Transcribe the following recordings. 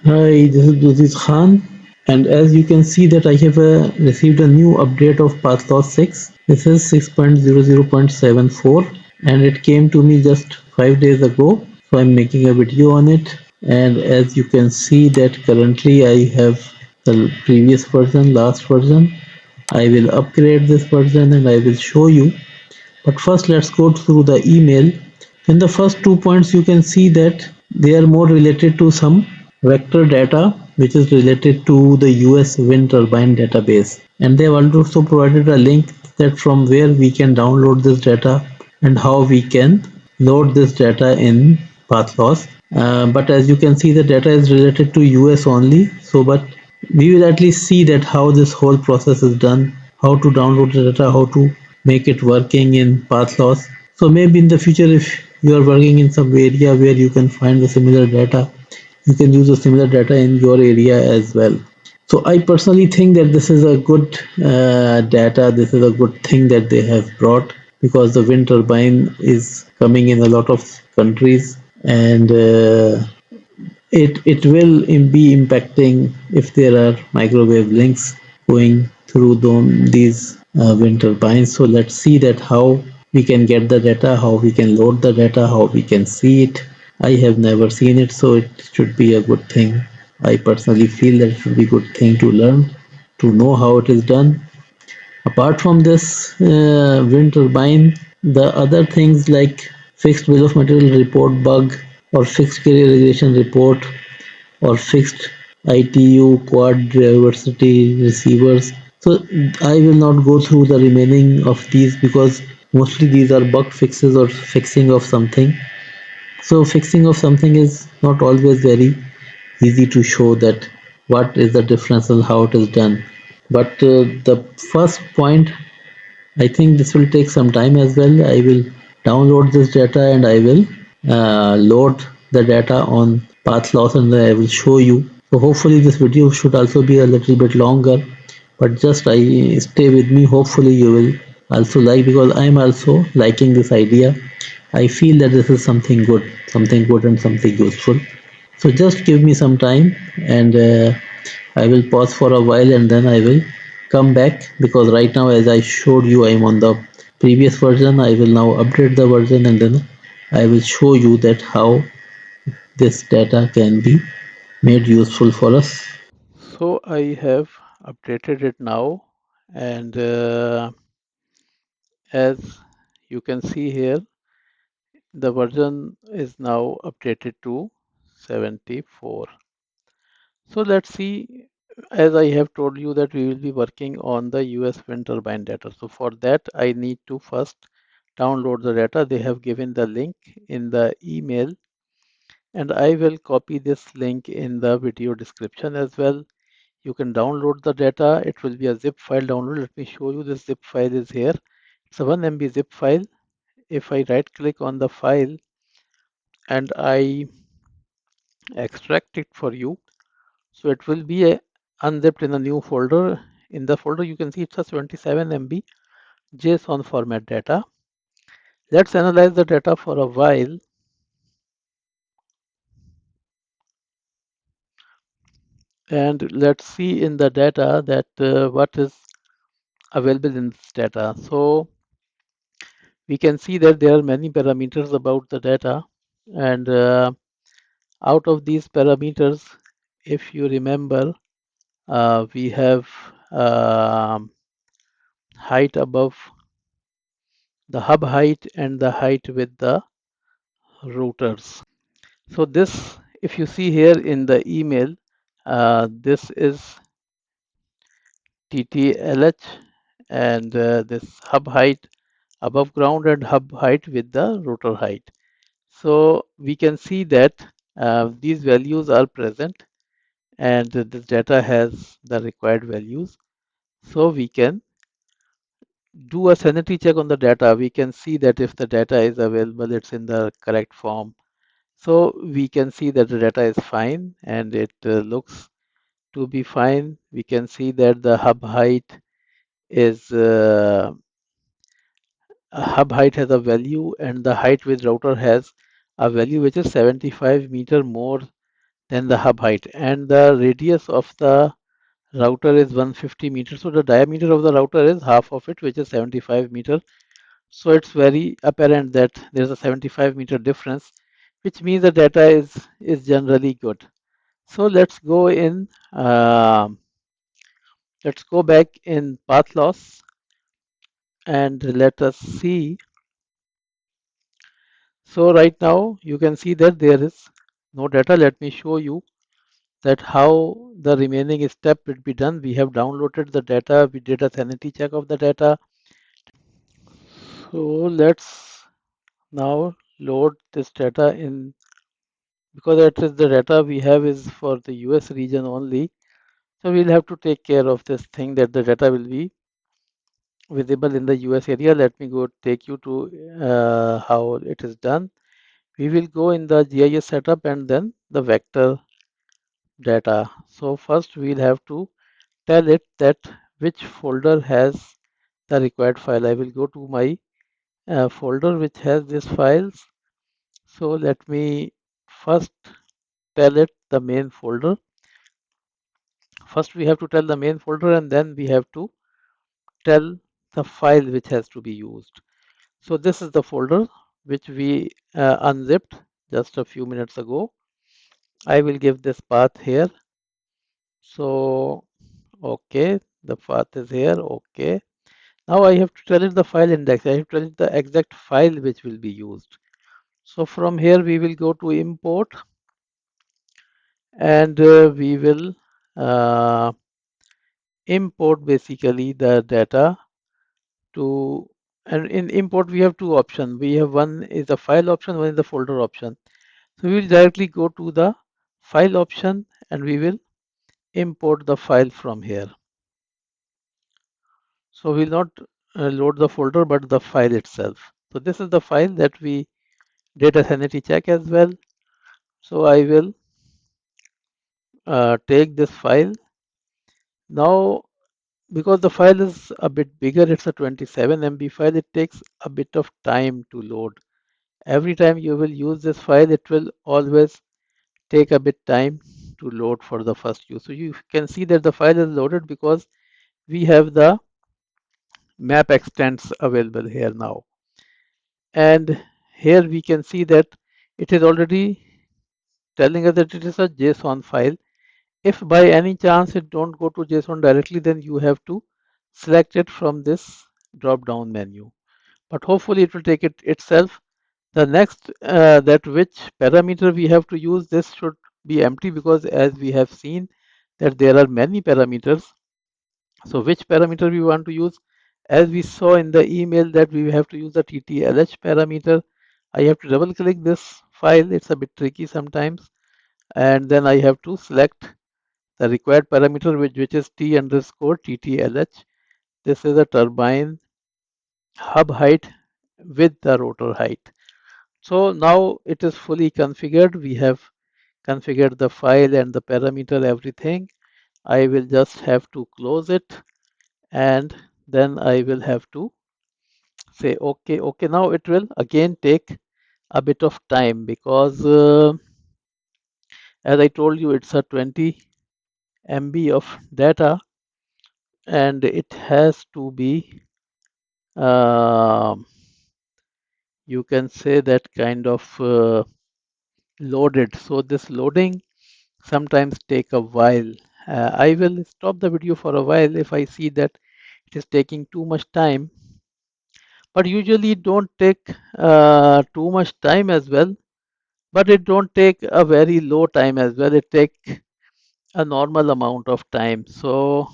Hi, this is Aziz Khan, and as you can see that I have received a new update of Pathloss 6. This is 6.00.74 and it came to me just 5 days ago. So I'm making a video on it, and as you can see that currently I have the previous version, last version. I will upgrade this version and I will show you. But first let's go through the email. In the first 2 points you can see that they are more related to some vector data which is related to the US wind turbine database, and they have also provided a link that from where we can download this data and how we can load this data in Pathloss. But as you can see the data is related to US only, so but we will at least see that how this whole process is done, how to download the data, how to make it working in Pathloss. So maybe in the future, if you are working in some area where you can find the similar data, you can use the similar data in your area as well. So I personally think that this is a good data. This is a good thing that they have brought, because the wind turbine is coming in a lot of countries, and it will be impacting if there are microwave links going through these wind turbines. So let's see that how we can get the data, how we can load the data, how we can see it. I have never seen it, so it should be a good thing. I personally feel that it should be a good thing to learn, to know how it is done. Apart from this wind turbine, the other things like fixed bill of material report bug, or fixed carrier regulation report, or fixed ITU quad diversity receivers. So I will not go through the remaining of these, because mostly these are bug fixes or fixing of something. So fixing of something is not always very easy to show that what is the difference and how it is done. But the first point, I think this will take some time as well. I will download this data and I will load the data on Pathloss, and I will show you. So hopefully this video should also be a little bit longer, but just I stay with me. Hopefully you will also like, because I am also liking this idea. I feel that this is something good and something useful. So just give me some time, and I will pause for a while and then I will come back, because right now, as I showed you, I am on the previous version. I will now update the version and then I will show you that how this data can be made useful for us. So I have updated it now, and as you can see here, the version is now updated to 74. So let's see, as I have told you that we will be working on the US wind turbine data. So for that, I need to first download the data. They have given the link in the email, and I will copy this link in the video description as well. You can download the data. It will be a zip file download. Let me show you. This zip file is here. It's a 1 MB zip file. If I right click on the file and I extract it for you, so it will be unzipped in a new folder. In the folder, you can see it's a 27 MB JSON format data. Let's analyze the data for a while. And let's see in the data that what is available in this data. So we can see that there are many parameters about the data, and out of these parameters, if you remember, we have height above the hub height and the height with the rotors. So this, if you see here in the email, this is TTLH, and this hub height above ground and hub height with the rotor height. So we can see that these values are present, and this data has the required values. So we can do a sanity check on the data. We can see that if the data is available, it's in the correct form. So we can see that the data is fine, and it looks to be fine. We can see that the hub height has a value, and the height with router has a value which is 75 meter more then the hub height, and the radius of the router is 150 meters. So the diameter of the router is half of it, which is 75 meters. So it's very apparent that there's a 75-meter difference, which means the data is generally good. So let's go back in path loss and let us see. So right now you can see that there is no data. Let me show you that how the remaining step will be done. We have downloaded the data. We did a sanity check of the data. So let's now load this data in, because that is the data we have is for the US region only. So we'll have to take care of this thing that the data will be visible in the US area. Let me go take you to how it is done. We will go in the GIS setup and then the vector data. So first we'll have to tell it that which folder has the required file. I will go to my folder which has these files. So let me first tell it the main folder. First we have to tell the main folder and then we have to tell the file which has to be used. So this is the folder which we unzipped just a few minutes ago. I will give this path here. So okay, the path is here. Okay. Now I have to tell it the file index. I have to tell it the exact file which will be used. So from here we will go to import and we will uh, import basically the data to, and in import we have two options. We have one is the file option, one is the folder option. So we will directly go to the file option and we will import the file from here. So we'll not load the folder but the file itself. So this is the file that we did a sanity check as well. So I will take this file. Now because the file is a bit bigger, it's a 27 MB file, it takes a bit of time to load. Every time you will use this file, it will always take a bit time to load for the first use. So you can see that the file is loaded because we have the map extents available here now. And here we can see that it is already telling us that it is a JSON file. If by any chance it don't go to JSON directly, then you have to select it from this drop down menu. But hopefully it will take it itself. The next that which parameter we have to use, this should be empty because as we have seen that there are many parameters. So which parameter we want to use? As we saw in the email that we have to use the TTLH parameter. I have to double click this file. It's a bit tricky sometimes. And then I have to select the required parameter which is T underscore TTLH. This is a turbine hub height with the rotor height. So now it is fully configured. We have configured the file and the parameter, everything. I will just have to close it and then I will have to say okay. Okay, now it will again take a bit of time because as I told you, it's a 20 MB of data and it has to be uh, you can say that kind of loaded. So this loading sometimes take a while. I will stop the video for a while if I see that it is taking too much time, but usually it don't take too much time as well, but it don't take a very low time as well. It take a normal amount of time. So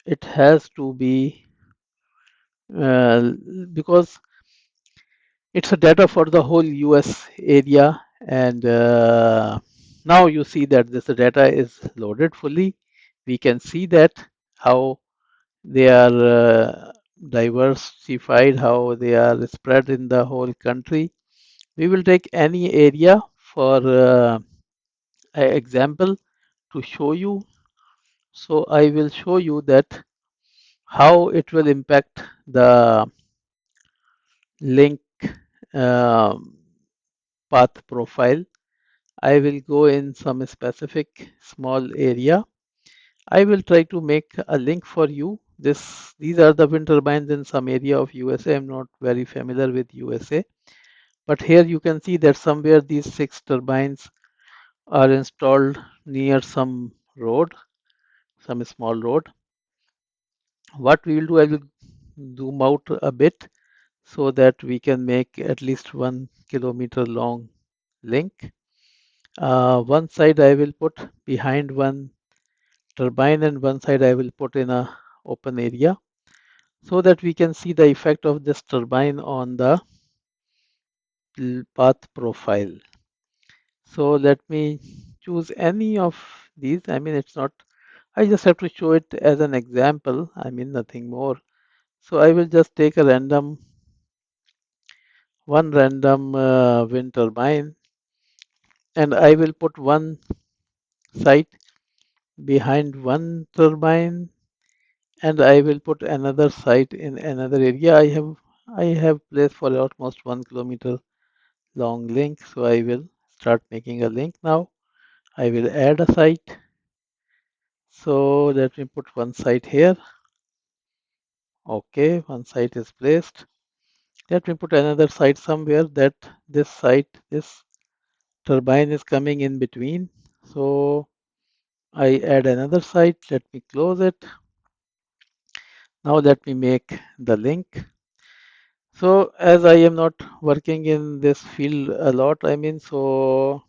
it has to be uh, because it's a data for the whole US area and now you see that this data is loaded fully. We can see that how they are diversified, how they are spread in the whole country. We will take any area for example to show you. So I will show you that how it will impact the link um, path profile. I will go in some specific small area. I will try to make a link for you. These are the wind turbines in some area of USA. I'm not very familiar with USA, but here you can see that somewhere these 6 turbines are installed near some road, some small road. What we will do, I will zoom out a bit so that we can make at least 1 kilometer long link. One side I will put behind one turbine and one side I will put in a open area so that we can see the effect of this turbine on the path profile. So let me choose any of these. I mean, it's not, I just have to show it as an example. I mean, nothing more. So I will just take a one random wind turbine, and I will put one site behind one turbine, and I will put another site in another area. I have placed for almost 1 kilometer long link, so I will start making a link now. I will add a site. So let me put one site here. Okay, one site is placed. Let me put another site somewhere that this turbine is coming in between. So I add another site. Let me close it. Now let me make the link. So as I am not working in this field a lot, I mean, so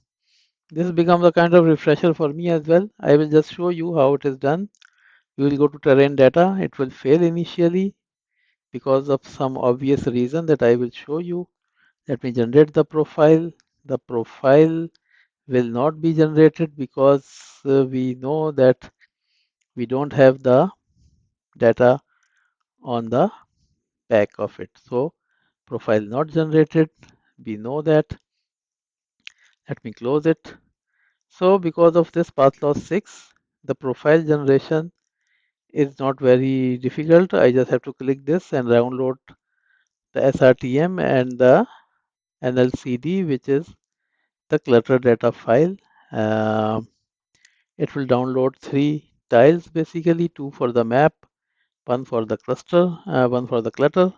this becomes a kind of refresher for me as well. I will just show you how it is done. You will go to terrain data. It will fail initially because of some obvious reason that I will show you. Let me generate the profile. The profile will not be generated because we know that we don't have the data on the back of it. So profile not generated. We know that. Let me close it. So because of this Pathloss 6, the profile generation is not very difficult. I just have to click this and download the SRTM and the NLCD, which is the clutter data file. Uh, it will download 3 tiles basically, 2 for the map, one for the clutter.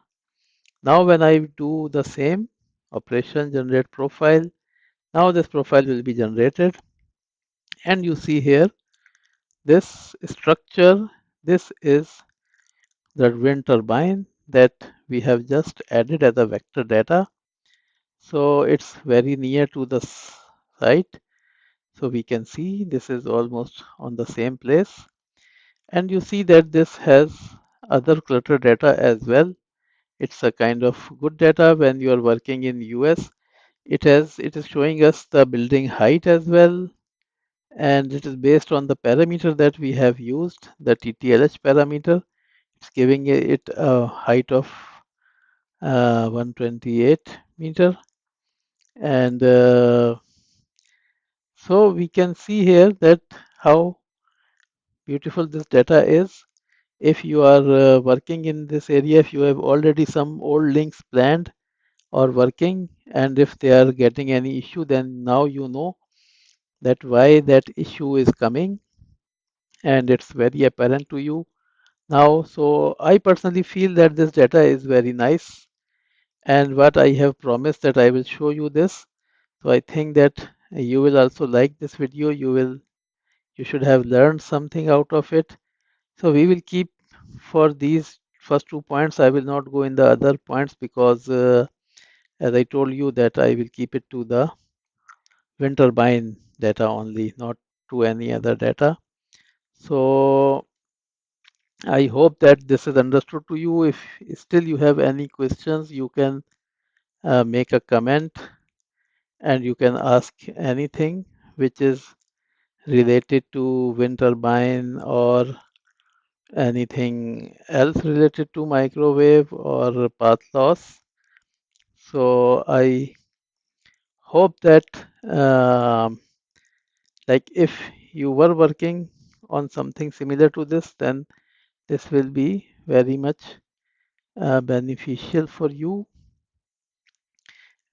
Now when I do the same operation, generate profile, now this profile will be generated. And you see here, this structure, this is the wind turbine that we have just added as a vector data. So it's very near to the site. So we can see this is almost on the same place. And you see that this has other clutter data as well. It's a kind of good data when you are working in US. It is showing us the building height as well. And it is based on the parameter that we have used, the TTLH parameter. It's giving it a height of 128 meter. And so we can see here that how beautiful this data is. If you are working in this area, if you have already some old links planned or working, and if they are getting any issue, then now you know that why that issue is coming, and it's very apparent to you now. So I personally feel that this data is very nice, and what I have promised that I will show you this. So I think that you will also like this video. You should have learned something out of it. So we will keep for these first 2 points. I will not go in the other points because as I told you that I will keep it to the wind turbine data only, not to any other data. So I hope that this is understood to you. If still you have any questions, you can make a comment and you can ask anything which is related to wind turbine or anything else related to microwave or path loss. So I hope that like if you were working on something similar to this, then this will be very much beneficial for you.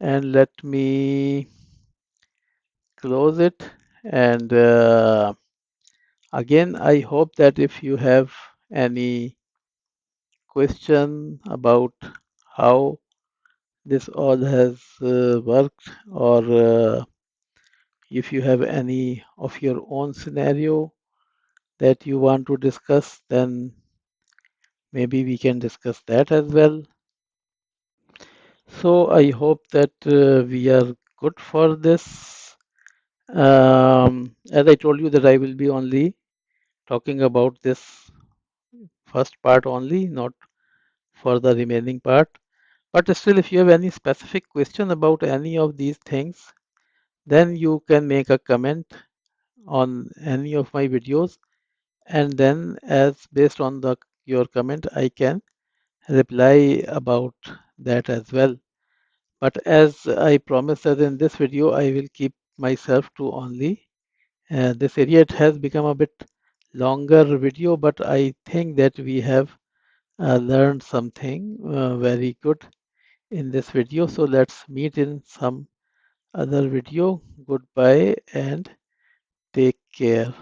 And let me close it. And again, I hope that if you have any question about how this all has worked, or if you have any of your own scenario that you want to discuss, then maybe we can discuss that as well. So I hope that we are good for this. As I told you that I will be only talking about this first part only, not for the remaining part. But still, if you have any specific question about any of these things, then you can make a comment on any of my videos, and then as based on the your comment, I can reply about that as well. But as I promised that in this video, I will keep myself to only this area. It has become a bit longer video, but I think that we have learned something very good in this video. So let's meet in some other video. Goodbye and take care.